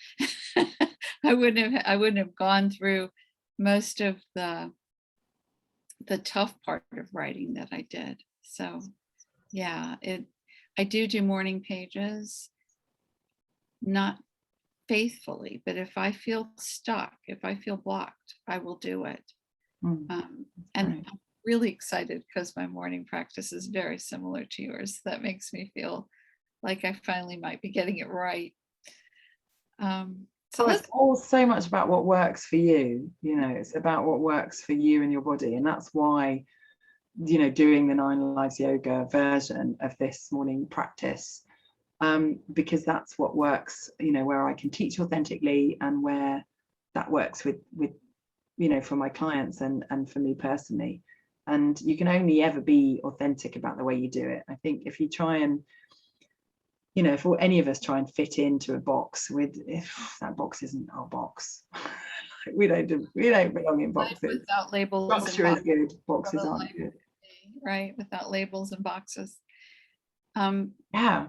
I wouldn't have gone through most of the tough part of writing that I did. So yeah, I do morning pages, not faithfully, but if I feel stuck, if I feel blocked, I will do it. And I'm really excited because my morning practice is very similar to yours. That makes me feel like I finally might be getting it right. So it's all so much about what works for you. You know, it's about what works for you and your body, and that's why, you know, doing the 9 Lives Yoga version of this morning practice, because that's what works. You know, where I can teach authentically, and where that works with you know, for my clients and for me personally. And you can only ever be authentic about the way you do it. I think if you try and, you know, if any of us try and fit into a box if that box isn't our box, we don't belong in boxes. Without labels. Structure is good, boxes aren't good. Right, without labels and boxes. Yeah.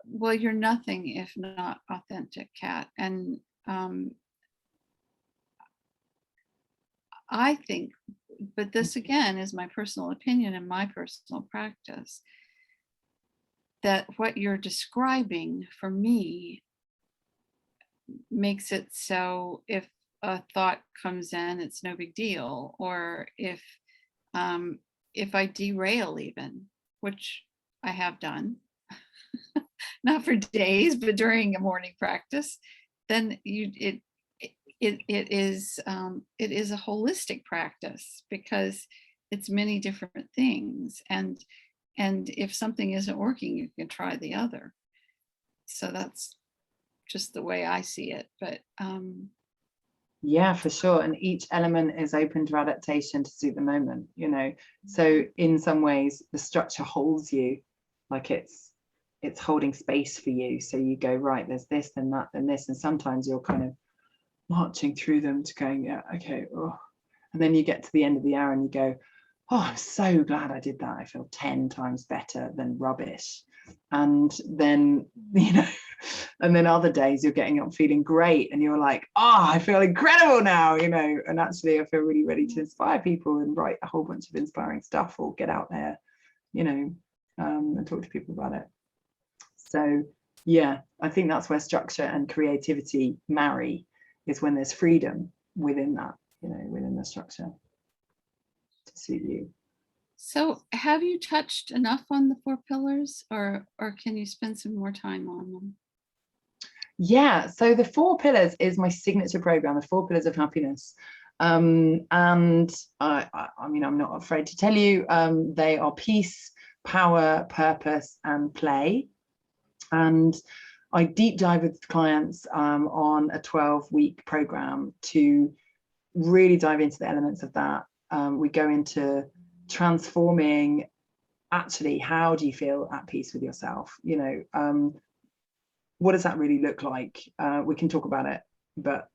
Well, you're nothing if not authentic, Cat. And I think, but this again is my personal opinion and my personal practice, that what you're describing for me makes it so if a thought comes in, it's no big deal. Or if I derail even, which I have done, not for days, but during a morning practice, then it is a holistic practice, because it's many different things, and if something isn't working, you can try the other. So that's just the way I see it. But yeah, for sure. And each element is open to adaptation to suit the moment, you know. So in some ways the structure holds you, like it's holding space for you. So you go, right, there's this, then that, then this, and sometimes you're kind of marching through them to going, yeah, okay, oh. And then you get to the end of the hour and you go, oh, I'm so glad I did that. I feel 10 times better than rubbish. And then, you know, and then other days you're getting up feeling great and you're like, oh, I feel incredible now, you know, and actually I feel really ready to inspire people and write a whole bunch of inspiring stuff, or get out there, you know, and talk to people about it. So yeah, I think that's where structure and creativity marry, is when there's freedom within that, you know, within the structure to suit you. so have you touched enough on the 4 pillars, or can you spend some more time on them? Yeah, so the 4 pillars is my signature program, the 4 pillars of happiness. And I mean, I'm not afraid to tell you, they are peace, power, purpose, and play. And I deep dive with clients on a 12-week program to really dive into the elements of that. We go into transforming, actually, how do you feel at peace with yourself? You know, what does that really look like? We can talk about it, but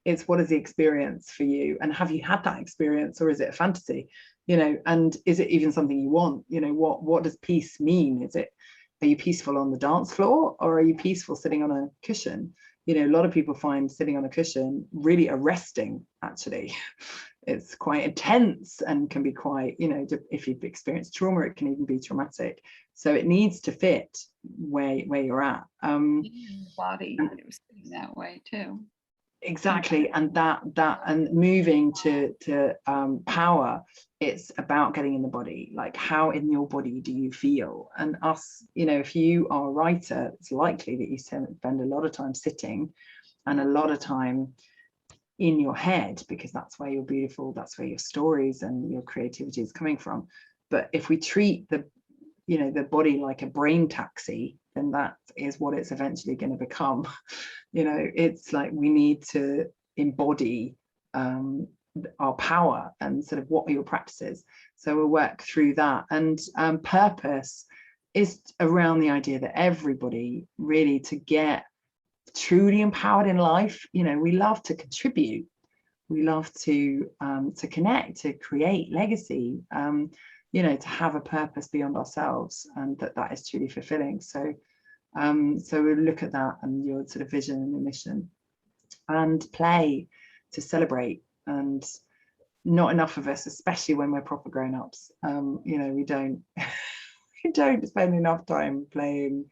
it's, what is the experience for you? And have you had that experience, or is it a fantasy? You know, and is it even something you want? You know, what does peace mean? Are you peaceful on the dance floor, or are you peaceful sitting on a cushion? You know, a lot of people find sitting on a cushion really arresting, actually. it's quite intense and can be quite, you know, if you've experienced trauma, it can even be traumatic. So it needs to fit where you're at. Body, it was sitting that way too. Exactly. And that and moving to power, it's about getting in the body. Like, how in your body do you feel? And us, you know, if you are a writer, it's likely that you spend a lot of time sitting and a lot of time in your head, because that's where you're beautiful, that's where your stories and your creativity is coming from. But if we treat the, you know, the body like a brain taxi, then that is what it's eventually going to become. You know, it's like we need to embody our power and sort of what are your practices. So we'll work through that. And purpose is around the idea that everybody really, to get truly empowered in life, you know, we love to contribute, we love to connect, to create legacy, you know, to have a purpose beyond ourselves, and that is truly fulfilling. So so we'll look at that and your sort of vision and your mission, and play to celebrate. And not enough of us, especially when we're proper grown-ups, you know, we don't we don't spend enough time playing,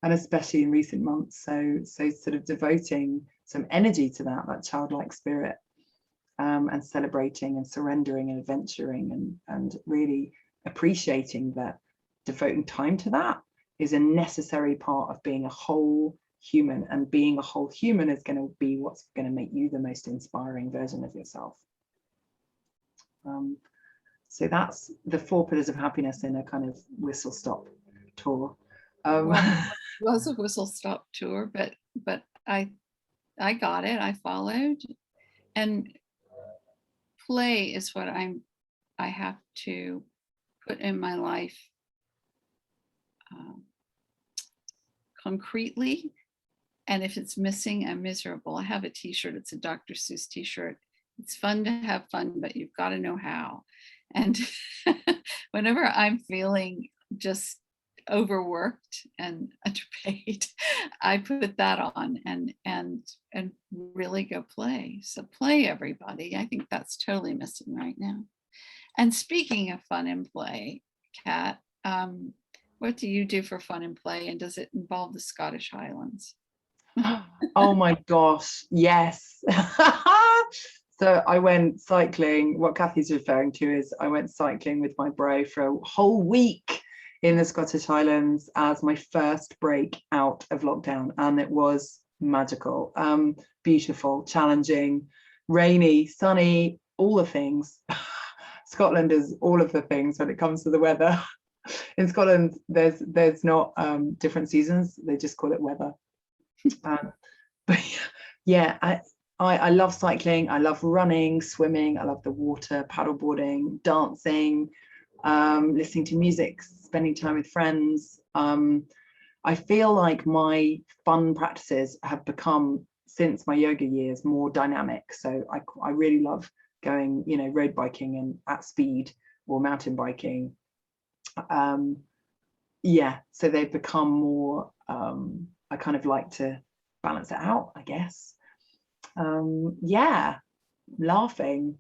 and especially in recent months. So sort of devoting some energy to that childlike spirit, and celebrating and surrendering and adventuring, and really appreciating that devoting time to that is a necessary part of being a whole human. And being a whole human is going to be what's going to make you the most inspiring version of yourself. So that's the 4 pillars of happiness in a kind of whistle stop tour. Well, it was a whistle stop tour, but I got it. I followed, and play is what I have to put in my life concretely. And if it's missing, I'm miserable. I have a t-shirt. It's a Dr. Seuss t-shirt. It's fun to have fun, but you've got to know how. And whenever I'm feeling just overworked and underpaid, I put that on and really go play. So play, everybody. I think that's totally missing right now. And speaking of fun and play, Cat, what do you do for fun and play? And does it involve the Scottish Highlands? Oh my gosh, yes. So I went cycling. What Kathy's referring to is I went cycling with my bro for a whole week in the Scottish Highlands as my first break out of lockdown, and it was magical, beautiful, challenging, rainy, sunny, all the things. Scotland is all of the things when it comes to the weather. In Scotland, there's not different seasons, they just call it weather. But yeah, I love cycling, I love running, swimming, I love the water, paddleboarding, dancing, listening to music, spending time with friends. I feel like my fun practices have become, since my yoga years, more dynamic. So I really love going, you know, road biking and at speed, or mountain biking. Yeah, so they've become more, I kind of like to balance it out, I guess. Yeah, laughing,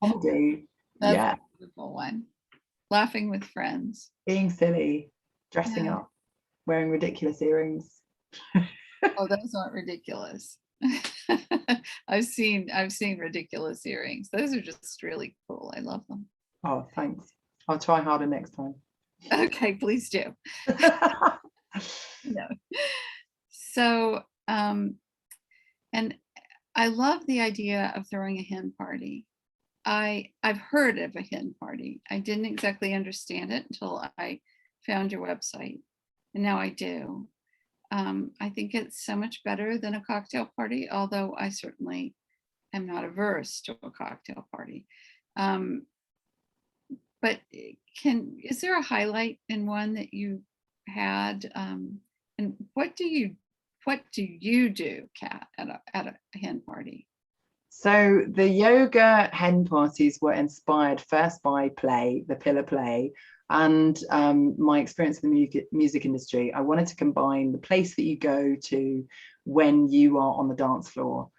comedy. That's Yeah, a beautiful one. Laughing with friends. being silly, dressing Yeah. up, wearing ridiculous earrings. Oh, those aren't ridiculous. I've seen ridiculous earrings. Those are just really cool. I love them. Oh, thanks. I'll try harder next time. Okay, please do. No. So, and I love the idea of throwing a hen party. I've heard of a hen party. I didn't exactly understand it until I found your website, and now I do. I think it's so much better than a cocktail party, although I certainly am not averse to a cocktail party. But is there a highlight in one that you had? And what do you do, Kat, at a hen party? So the yoga hen parties were inspired first by play, the pillar play, and my experience in the music industry. I wanted to combine the place that you go to when you are on the dance floor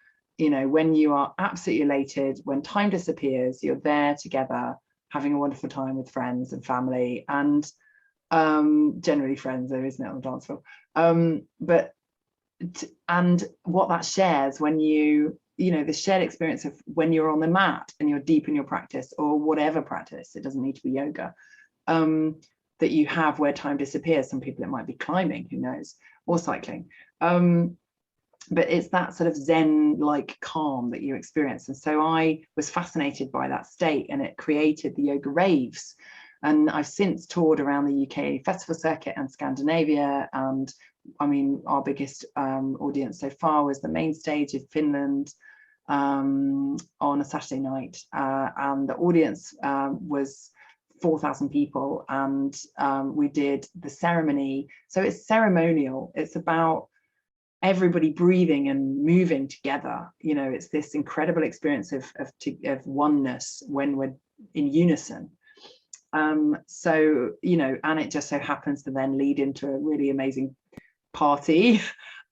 when you are absolutely elated, when time disappears, you're there together, having a wonderful time with friends and family, and generally friends, there isn't it on the dance floor. And what that shares when the shared experience of when you're on the mat and you're deep in your practice, or whatever practice, it doesn't need to be yoga, that you have where time disappears. Some people it might be climbing, who knows, or cycling. But it's that sort of Zen-like calm that you experience. And so I was fascinated by that state, and it created the yoga raves. And I've since toured around the UK festival circuit and Scandinavia. And I mean, our biggest audience so far was the main stage in Finland on a Saturday night. And the audience was 4,000 people. And we did the ceremony. So it's ceremonial. It's about everybody breathing and moving together. It's this incredible experience of oneness when we're in unison. So and it just so happens to then lead into a really amazing party,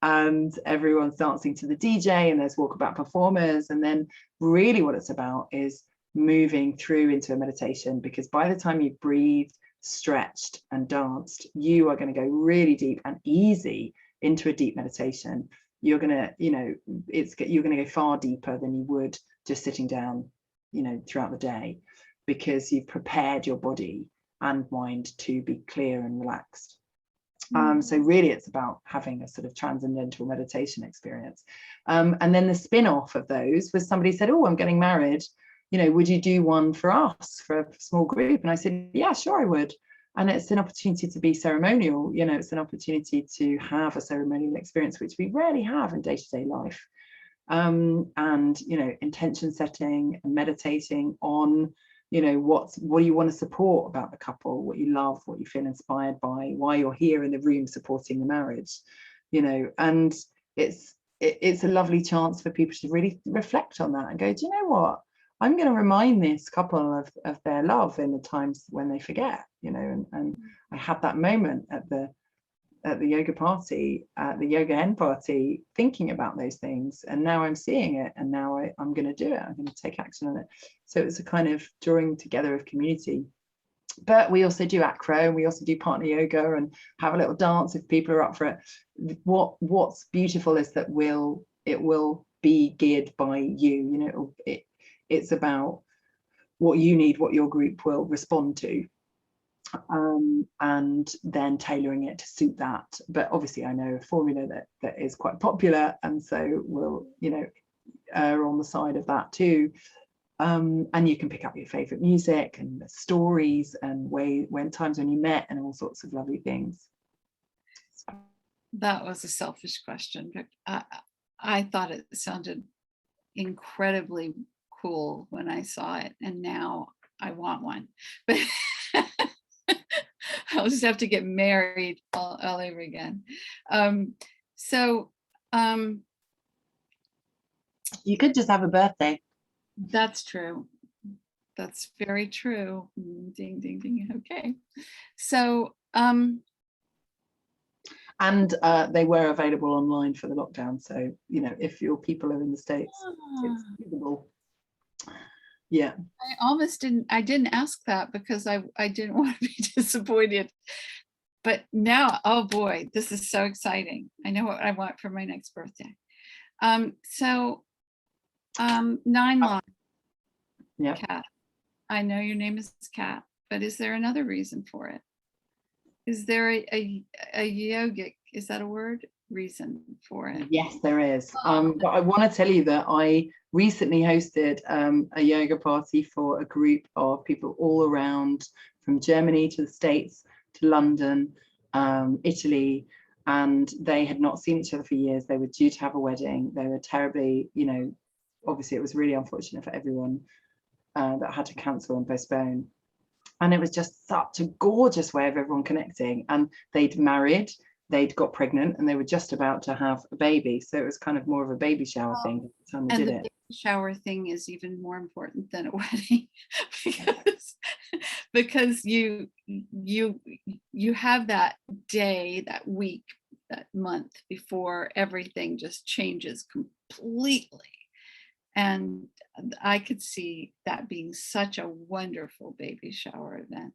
and everyone's dancing to the DJ, and there's walkabout performers. And then really what it's about is moving through into a meditation, because by the time you've breathed, stretched and danced, you are going to go really deep and easy into a deep meditation. You're going to you're going to go far deeper than you would just sitting down throughout the day, because you've prepared your body and mind to be clear and relaxed. So really it's about having a sort of transcendental meditation experience. And then the spin-off of those was, somebody said, oh, I'm getting married, would you do one for us, for a small group? And I said, yeah, sure I would. And it's an opportunity to be ceremonial. It's an opportunity to have a ceremonial experience, which we rarely have in day-to-day life. And intention setting and meditating on what you want to support about the couple, what you love, what you feel inspired by, why you're here in the room supporting the marriage, and it's a lovely chance for people to really reflect on that and go, do you know what, I'm going to remind this couple of their love in the times when they forget, and I had that moment at the yoga party, at the yoga hen party, thinking about those things, and now I'm seeing it, and now I'm going to do it. I'm going to take action on it. So it's a kind of drawing together of community. But we also do acro, and we also do partner yoga, and have a little dance if people are up for it. What's beautiful is that it will be geared by you. It's about what you need, what your group will respond to. And then tailoring it to suit that. But obviously I know a formula that is quite popular, and so we'll err on the side of that too. And you can pick up your favorite music and the stories and when times when you met, and all sorts of lovely things. That was a selfish question, but I thought it sounded incredibly cool when I saw it, and now I want one. But I'll just have to get married all over again. You could just have a birthday. That's true. That's very true. Ding, ding, ding. Okay. So, and they were available online for the lockdown. So, if your people are in the States, it's feasible. Yeah. I didn't ask that because I didn't want to be disappointed. But now, oh boy, this is so exciting. I know what I want for my next birthday. 9 Lives. Yeah. Cat. I know your name is Cat, but is there another reason for it? Is there a yogic, is that a word, reason for it? Yes, there is. But I want to tell you that I recently hosted a yoga party for a group of people all around, from Germany to the States to London, Italy, and they had not seen each other for years. They were due to have a wedding. They were terribly, obviously it was really unfortunate for everyone that had to cancel and postpone. And it was just such a gorgeous way of everyone connecting. And they'd married, they'd got pregnant, and they were just about to have a baby. So it was kind of more of a baby shower thing by the time they did it. Baby shower thing is even more important than a wedding, because you have that day, that week, that month before everything just changes completely. And I could see that being such a wonderful baby shower event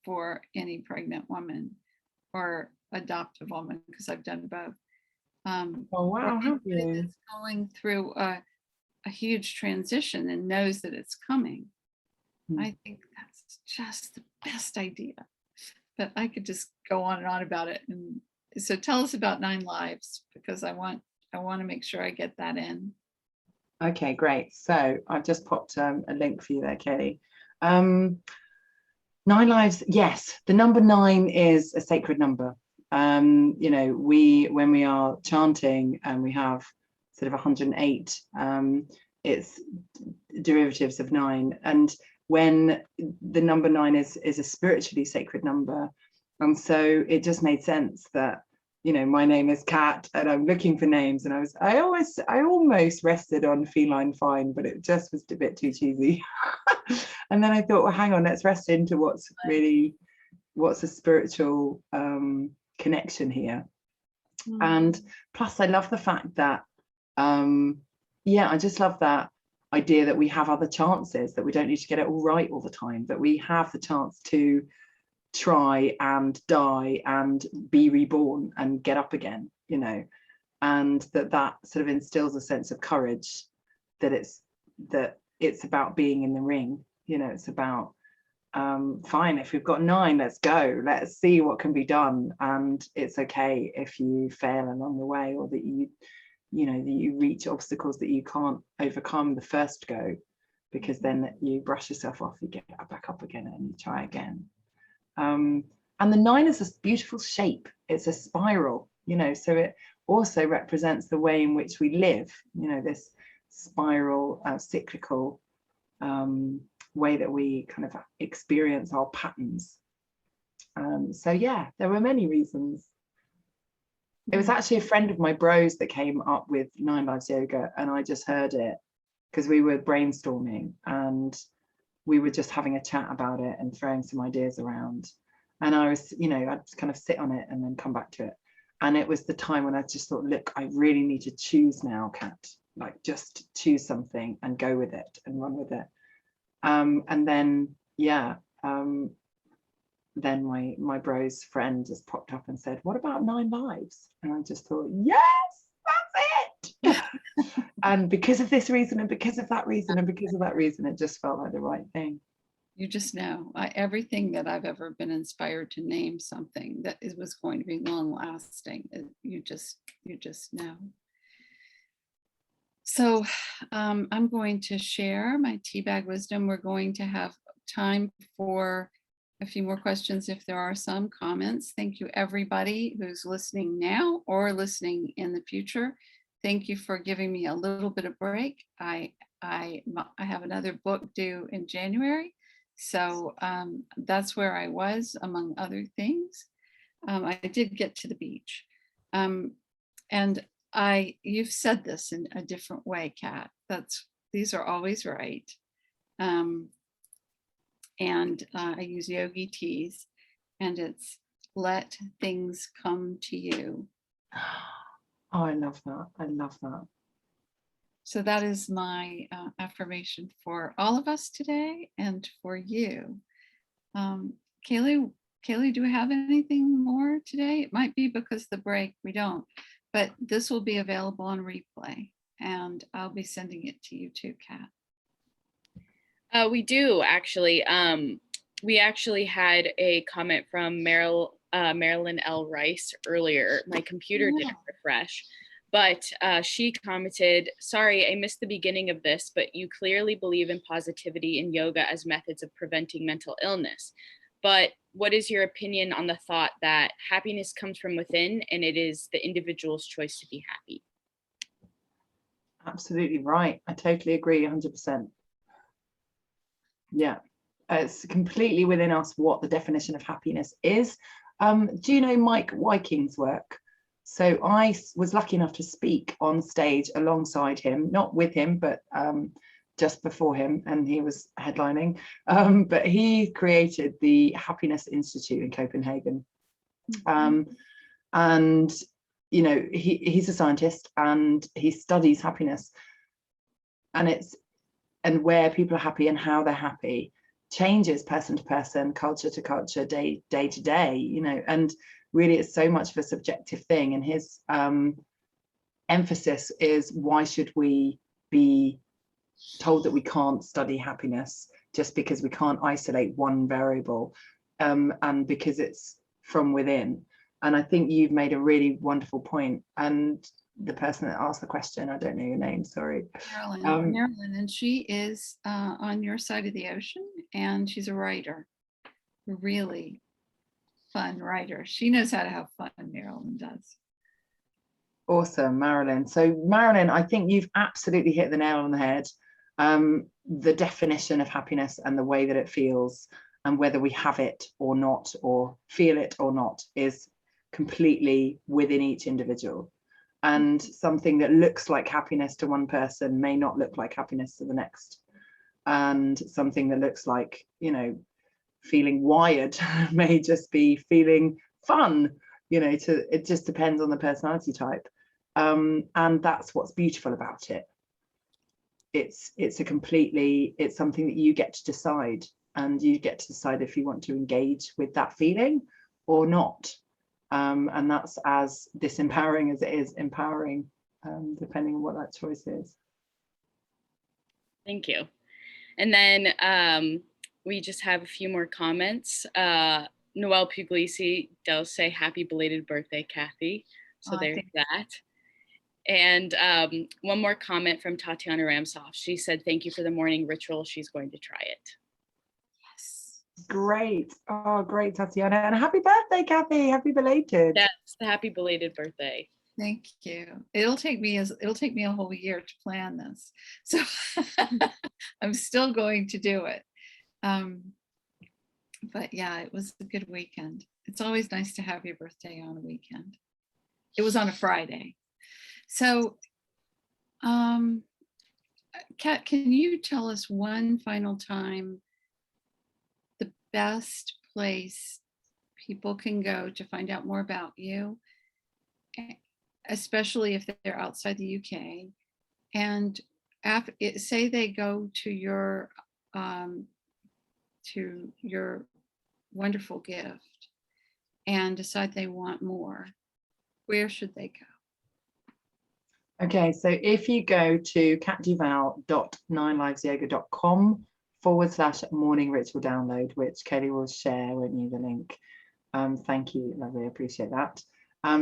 for any pregnant woman or adoptive woman, because I've done both. Oh, Or wow, have anybody you? that's going through a huge transition and knows that it's coming. I think that's just the best idea. But I could just go on and on about it. And so tell us about 9 Lives, because I want to make sure I get that in. Okay, great. So I've just popped a link for you there, Kelly. 9 Lives, yes, the number 9 is a sacred number. You know, when we are chanting and we have sort of 108, it's derivatives of 9. And when the number 9 is a spiritually sacred number, and so it just made sense that, you know, my name is Cat and I'm looking for names, and I almost rested on feline fine, but it just was a bit too cheesy. And then I thought, well, hang on, let's rest into what's a spiritual connection here. And plus I love the fact that I just love that idea that we have other chances, that we don't need to get it all right all the time, that we have the chance to try and die and be reborn and get up again, you know, and that sort of instills a sense of courage, that it's about being in the ring, you know, it's about fine, if we've got 9, let's go, let's see what can be done. And it's okay if you fail along the way, or that you reach obstacles that you can't overcome the first go, because then you brush yourself off, you get back up again and you try again. And the 9 is this beautiful shape, it's a spiral, you know, so it also represents the way in which we live, you know, this spiral, cyclical way that we kind of experience our patterns. So yeah, there were many reasons. It was actually a friend of my bro's that came up with 9 Lives Yoga, and I just heard it because we were brainstorming and we were just having a chat about it and throwing some ideas around. And I was, you know, I'd kind of sit on it and then come back to it. And it was the time when I just thought, look, I really need to choose now, Kat, like just choose something and go with it and run with it. And then, then my bro's friend just popped up and said, what about 9 Lives? And I just thought, yes, that's it. And because of this reason, and because of that reason, and because of that reason, it just felt like the right thing. You just know. Everything that I've ever been inspired to name something that was going to be long lasting, you just know. So I'm going to share my tea bag wisdom. We're going to have time for a few more questions if there are some comments. Thank you, everybody who's listening now or listening in the future. Thank you for giving me a little bit of break. I have another book due in January, so that's where I was, among other things. I did get to the beach, and you've said this in a different way, Kat. These are always right. And I use yogi teas, and it's let things come to you. Oh, I love that. I love that. So that is my affirmation for all of us today and for you. Kaylee, do we have anything more today? It might be because the break we don't, but this will be available on replay, and I'll be sending it to you too, Kat. We do actually. We actually had a comment from Marilyn L. Rice earlier. My computer didn't refresh, but she commented, sorry, I missed the beginning of this, but you clearly believe in positivity and yoga as methods of preventing mental illness. But what is your opinion on the thought that happiness comes from within and it is the individual's choice to be happy? Absolutely right. I totally agree 100%. Yeah, it's completely within us what the definition of happiness is. Do you know Mike Wyking's work? So I was lucky enough to speak on stage alongside him, not with him, but just before him, and he was headlining. But he created the Happiness Institute in Copenhagen. And, you know, he's a scientist and he studies happiness. and where people are happy and how they're happy changes person to person, culture to culture, day to day, you know, and really it's so much of a subjective thing. And his emphasis is, why should we be told that we can't study happiness just because we can't isolate one variable, and because it's from within. And I think you've made a really wonderful point. And the person that asked the question, I don't know your name, sorry. Marilyn, and she is on your side of the ocean, and she's a writer, a really fun writer. She knows how to have fun, Marilyn does. Awesome, Marilyn. So Marilyn, I think you've absolutely hit the nail on the head. The definition of happiness and the way that it feels, and whether we have it or not, or feel it or not, is completely within each individual. And something that looks like happiness to one person may not look like happiness to the next. And something that looks like, you know, feeling wired may just be feeling fun, you know, it just depends on the personality type. And that's what's beautiful about it. It's something that you get to decide, and you get to decide if you want to engage with that feeling or not. And that's as disempowering as it is empowering, depending on what that choice is. Thank you. And then we just have a few more comments. Noelle Puglisi does say happy belated birthday, Kathy. So there's that. And one more comment from Tatiana Ramsoff. She said, thank you for the morning ritual. She's going to try it. Yes. Great. Oh, great, Tatiana. And happy birthday, Kathy. Happy belated. Yes, happy belated birthday. Thank you. It'll take me a whole year to plan this. So I'm still going to do it. But yeah, it was a good weekend. It's always nice to have your birthday on a weekend. It was on a Friday. So, Kat, can you tell us one final time the best place people can go to find out more about you, especially if they're outside the UK? And say they go to your wonderful gift and decide they want more, where should they go? Okay, so if you go to catduval.9livesyoga.com/morning ritual download, which Kelly will share, won't you, the link? Thank you, lovely, I appreciate that.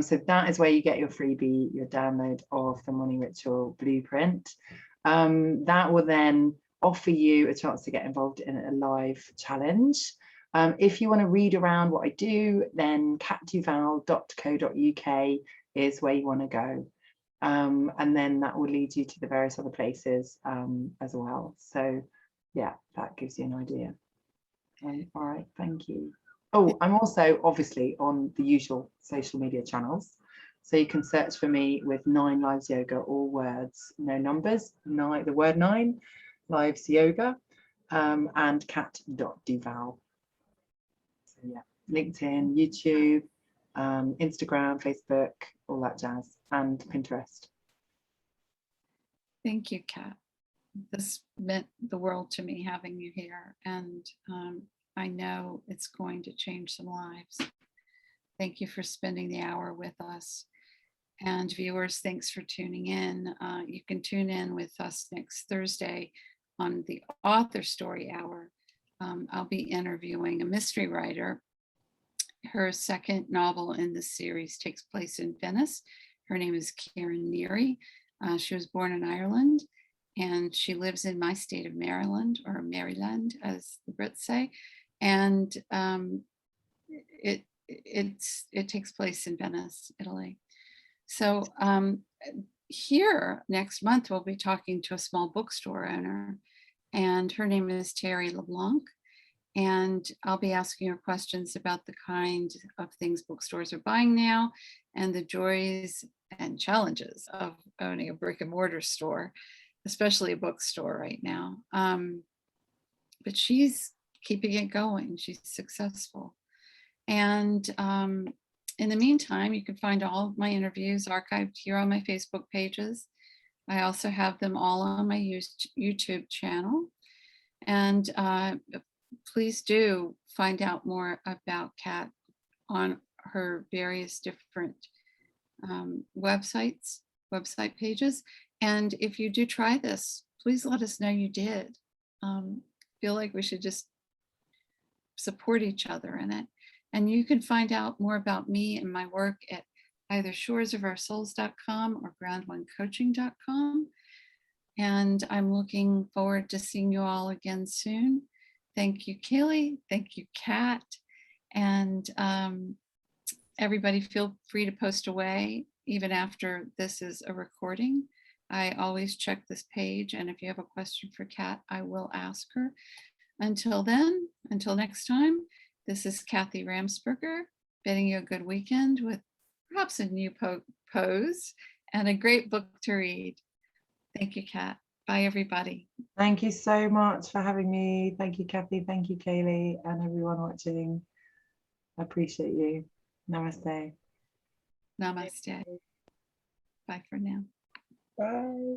So that is where you get your freebie, your download of the morning ritual blueprint. That will then offer you a chance to get involved in a live challenge. If you want to read around what I do, then catduval.co.uk is where you want to go. And then that will lead you to the various other places as well. So yeah, that gives you an idea. All right, thank you. Oh, I'm also obviously on the usual social media channels. So you can search for me with 9 Lives Yoga, all words, no numbers, the word 9 Lives Yoga, and cat.duval. So yeah, LinkedIn, YouTube, Instagram, Facebook, all that jazz, and Pinterest. Thank you, Kat. This meant the world to me having you here, and I know it's going to change some lives. Thank you for spending the hour with us. And viewers, thanks for tuning in. You can tune in with us next Thursday on the Author Story Hour. I'll be interviewing a mystery writer. Her second novel in this series takes place in Venice. Her name is Karen Neary. She was born in Ireland, and she lives in my state of Maryland, or Maryland, as the Brits say. And it takes place in Venice, Italy. So here next month, we'll be talking to a small bookstore owner, and her name is Terry LeBlanc. And I'll be asking her questions about the kind of things bookstores are buying now, and the joys and challenges of owning a brick and mortar store, especially a bookstore right now. But she's keeping it going. She's successful. And in the meantime, you can find all of my interviews archived here on my Facebook pages. I also have them all on my YouTube channel. And please do find out more about Cat on her various different website pages. And if you do try this, please let us know you did. Feel like we should just support each other in it. And you can find out more about me and my work at either shoresofourSouls.com or ground1coaching.com. And I'm looking forward to seeing you all again soon. Thank you, Kaylee. Thank you, Kat. And everybody feel free to post away even after this is a recording. I always check this page, and if you have a question for Kat, I will ask her. Until then, until next time, this is Kathy Ramsperger, bidding you a good weekend with perhaps a new pose and a great book to read. Thank you, Kat. Bye, everybody. Thank you so much for having me. Thank you, Kathy. Thank you, Kaylee, and everyone watching. I appreciate you. Namaste. Namaste. Bye for now. Bye.